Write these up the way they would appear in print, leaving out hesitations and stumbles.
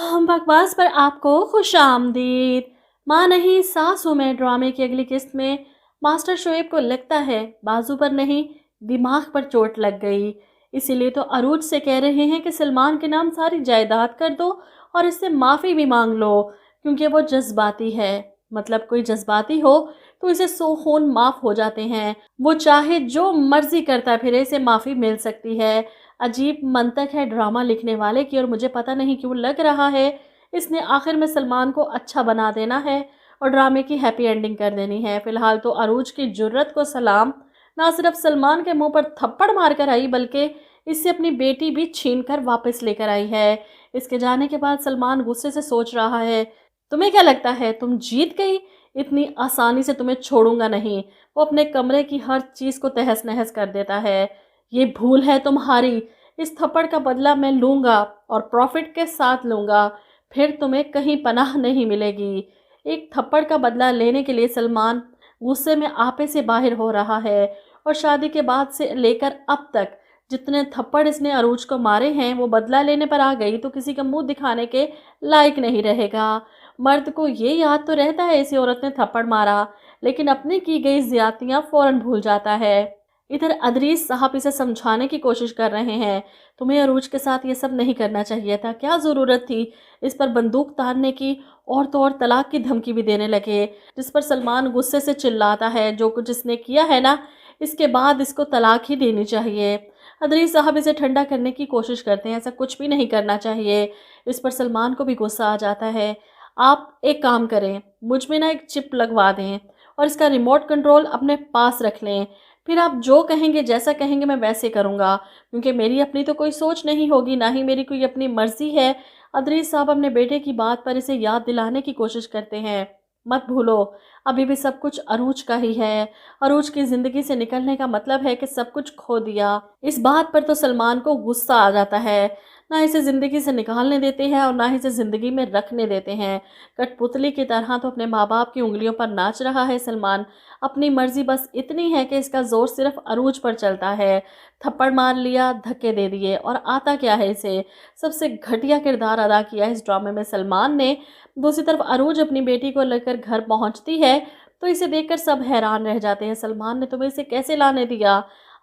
बकवास पर आपको खुश आमदीद। माँ नहीं सासू में ड्रामे की अगली किस्त में मास्टर शोएब को लगता है बाजू पर नहीं दिमाग पर चोट लग गई। इसीलिए तो अरूज से कह रहे हैं कि सलमान के नाम सारी जायदाद कर दो और इससे माफ़ी भी मांग लो, क्योंकि वो जज्बाती है। मतलब कोई जज्बाती हो तो इसे सौ खून माफ़ हो जाते हैं। वो चाहे जो मर्जी करता फिरे, इसे माफ़ी मिल सकती है। अजीब मंतक है ड्रामा लिखने वाले की, और मुझे पता नहीं क्यों लग रहा है इसने आखिर में सलमान को अच्छा बना देना है और ड्रामे की हैप्पी एंडिंग कर देनी है। फिलहाल तो अरूज की जुर्रत को सलाम। ना सिर्फ सलमान के मुंह पर थप्पड़ मार कर आई, बल्कि इससे अपनी बेटी भी छीन कर वापस लेकर आई है। इसके जाने के बाद सलमान गुस्से से सोच रहा है, तुम्हें क्या लगता है तुम जीत गई? इतनी आसानी से तुम्हें छोड़ूंगा नहीं। वो अपने कमरे की हर चीज़ को तहस नहस कर देता है। ये भूल है तुम्हारी, इस थप्पड़ का बदला मैं लूँगा और प्रॉफिट के साथ लूँगा, फिर तुम्हें कहीं पनाह नहीं मिलेगी। एक थप्पड़ का बदला लेने के लिए सलमान गुस्से में आपे से बाहर हो रहा है, और शादी के बाद से लेकर अब तक जितने थप्पड़ इसने अरूज को मारे हैं, वो बदला लेने पर आ गई तो किसी का मुंह दिखाने के लायक नहीं रहेगा। मर्द को ये याद तो रहता है इसी औरत ने थप्पड़ मारा, लेकिन अपनी की गई ज्यादतियाँ फ़ौरन भूल जाता है। इधर अदरीस साहब इसे समझाने की कोशिश कर रहे हैं, तुम्हें अरूज के साथ ये सब नहीं करना चाहिए था, क्या ज़रूरत थी इस पर बंदूक तानने की, और तो और तलाक की धमकी भी देने लगे। जिस पर सलमान गुस्से से चिल्लाता है, जो कुछ इसने किया है ना, इसके बाद इसको तलाक ही देनी चाहिए। अदरीस साहब इसे ठंडा करने की कोशिश करते हैं, ऐसा कुछ भी नहीं करना चाहिए। इस पर सलमान को भी गुस्सा आ जाता है। आप एक काम करें, मुझ में ना एक चिप लगवा दें और इसका रिमोट कंट्रोल अपने पास रख लें, फिर आप जो कहेंगे जैसा कहेंगे मैं वैसे करूँगा, क्योंकि मेरी अपनी तो कोई सोच नहीं होगी, ना ही मेरी कोई अपनी मर्ज़ी है। अदरीस साहब अपने बेटे की बात पर इसे याद दिलाने की कोशिश करते हैं, मत भूलो अभी भी सब कुछ अरूज का ही है। अरूज की ज़िंदगी से निकलने का मतलब है कि सब कुछ खो दिया। इस बात पर तो सलमान को गुस्सा आ जाता है। ना इसे ज़िंदगी से निकालने देते हैं और ना ही इसे ज़िंदगी में रखने देते हैं। कठपुतली की तरह तो अपने माँ बाप की उंगलियों पर नाच रहा है सलमान। अपनी मर्जी बस इतनी है कि इसका जोर सिर्फ अरूज पर चलता है। थप्पड़ मार लिया, धक्के दे दिए, और आता क्या है इसे। सबसे घटिया किरदार अदा किया इस ड्रामे में सलमान ने। दूसरी तरफ अरूज अपनी बेटी को लेकर घर पहुंचती है तो इसे देखकर सब हैरान रह जाते हैं। सलमान ने तुम्हें इसे कैसे लाने दिया?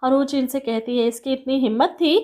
अरूज इनसे कहती है, इसकी इतनी हिम्मत थी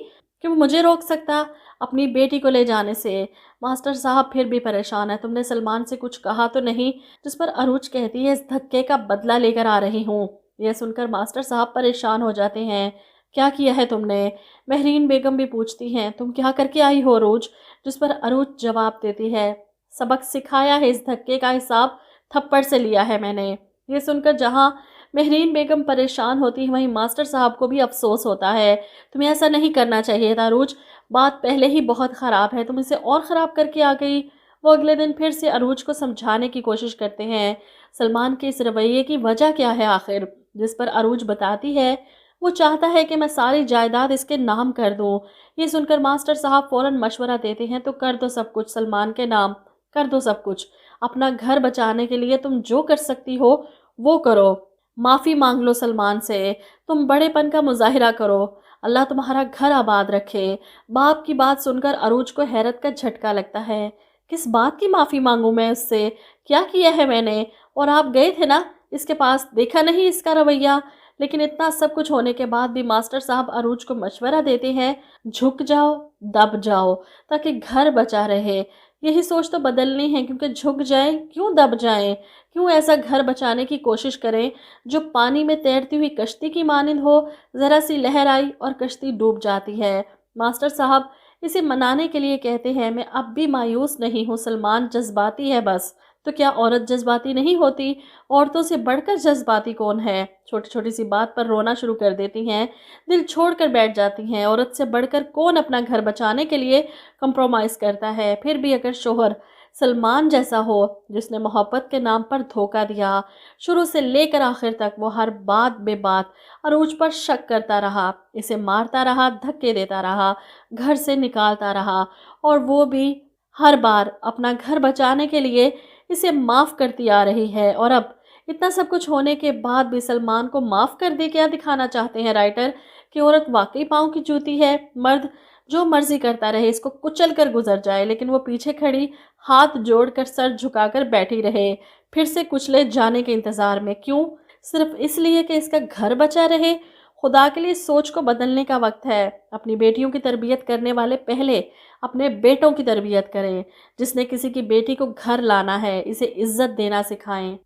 कि वो मुझे रोक सकता अपनी बेटी को ले जाने से। मास्टर साहब फिर भी परेशान है, तुमने सलमान से कुछ कहा तो नहीं? जिस पर अरूज कहती है, इस धक्के का बदला लेकर आ रही हूँ। यह सुनकर मास्टर साहब परेशान हो जाते हैं। क्या किया है तुमने? महरीन बेगम भी पूछती हैं, तुम क्या करके आई हो अरूज? जिस पर अरूज जवाब देती है, सबक सिखाया है, इस धक्के का हिसाब थप्पड़ से लिया है मैंने। ये सुनकर जहाँ महरीन बेगम परेशान होती है, वहीं मास्टर साहब को भी अफसोस होता है। तुम्हें ऐसा नहीं करना चाहिए था अरूज, बात पहले ही बहुत ख़राब है, तुम इसे और ख़राब करके आ गई। वो अगले दिन फिर से अरूज को समझाने की कोशिश करते हैं, सलमान के इस रवैये की वजह क्या है आखिर। जिस पर अरूज बताती है, वो चाहता है कि मैं सारी जायदाद इसके नाम कर दूँ। ये सुनकर मास्टर साहब फ़ौरन मशवरा देते हैं, तो कर दो सब कुछ सलमान के नाम, कर दो सब कुछ। अपना घर बचाने के लिए तुम जो कर सकती हो वो करो। माफ़ी मांग लो सलमान से, तुम बड़ेपन का मुजाहिरा करो। अल्लाह तुम्हारा घर आबाद रखे। बाप की बात सुनकर अरूज को हैरत का झटका लगता है। किस बात की माफ़ी मांगूं मैं उससे? क्या किया है मैंने? और आप गए थे ना इसके पास, देखा नहीं इसका रवैया? लेकिन इतना सब कुछ होने के बाद भी मास्टर साहब अरूज को मशवरा देते हैं, झुक जाओ, दब जाओ, ताकि घर बचा रहे। यही सोच तो बदलनी है, क्योंकि झुक जाएं क्यों, दब जाएं क्यों, ऐसा घर बचाने की कोशिश करें जो पानी में तैरती हुई कश्ती की मानिंद हो। ज़रा सी लहर आई और कश्ती डूब जाती है। मास्टर साहब इसे मनाने के लिए कहते हैं, मैं अब भी मायूस नहीं हूँ, सलमान जज्बाती है बस। तो क्या औरत जज्बाती नहीं होती? औरतों से बढ़कर जज्बाती कौन है? छोटी छोटी सी बात पर रोना शुरू कर देती हैं, दिल छोड़कर बैठ जाती हैं। औरत से बढ़कर कौन अपना घर बचाने के लिए कंप्रोमाइज़ करता है? फिर भी अगर शोहर सलमान जैसा हो, जिसने मोहब्बत के नाम पर धोखा दिया, शुरू से लेकर आखिर तक वो हर बात बेबात अरूज पर शक करता रहा, इसे मारता रहा, धक्के देता रहा, घर से निकालता रहा, और वो भी हर बार अपना घर बचाने के लिए इसे माफ़ करती आ रही है, और अब इतना सब कुछ होने के बाद भी सलमान को माफ़ कर दे, क्या दिखाना चाहते हैं राइटर कि औरत वाकई पाँव की जूती है? मर्द جو مرضی کرتا رہے، اس کو کچل کر گزر جائے، لیکن وہ پیچھے کھڑی ہاتھ جوڑ کر سر جھکا کر بیٹھی رہے، پھر سے کچلے جانے کے انتظار میں۔ کیوں؟ صرف اس لیے کہ اس کا گھر بچا رہے۔ خدا کے لیے سوچ کو بدلنے کا وقت ہے۔ اپنی بیٹیوں کی تربیت کرنے والے پہلے اپنے بیٹوں کی تربیت کریں۔ جس نے کسی کی بیٹی کو گھر لانا ہے، اسے عزت دینا سکھائیں۔